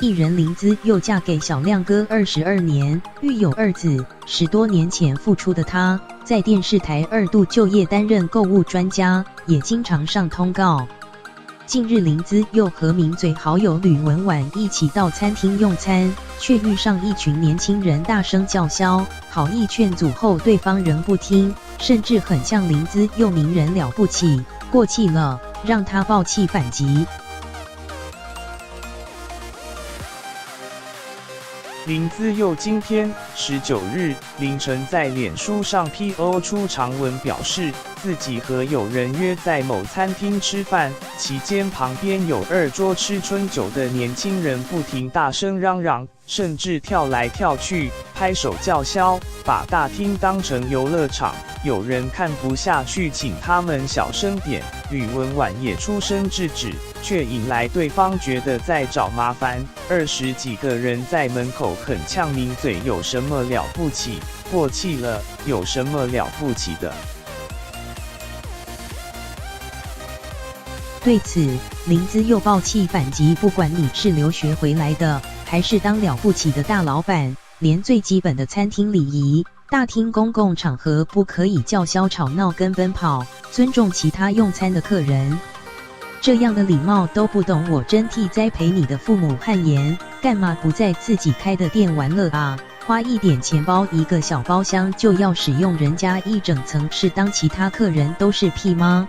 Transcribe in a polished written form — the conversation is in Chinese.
艺人林姿又嫁给小亮哥22年，育有2子。10多年前复出的她，在电视台2度就业担任购物专家，也经常上通告。近日林姿又和名嘴好友吕文婉一起到餐厅用餐，却遇上一群年轻人大声叫嚣，好意劝阻后对方仍不听，甚至很像林姿又名人了不起，过气了，让她爆气反击。林姿佑今天19日凌晨在脸书上 PO 出长文，表示自己和友人约在某餐厅吃饭，期间旁边有2桌吃春酒的年轻人不停大声嚷嚷，甚至跳来跳去，拍手叫嚣，把大厅当成游乐场。有人看不下去，请他们小声点，吕文婉也出声制止，却引来对方觉得在找麻烦。20几个人在门口很呛名嘴有什么了不起？过气了，有什么了不起的？对此，林姿又爆气反击，不管你是留学回来的，还是当了不起的大老板，连最基本的餐厅礼仪、大厅公共场合不可以叫嚣吵闹跟奔跑，尊重其他用餐的客人。这样的礼貌都不懂，我真替栽培你的父母汗颜，干嘛不在自己开的店玩乐啊？花一点钱包一个小包厢就要使用人家一整层，是当其他客人都是屁吗？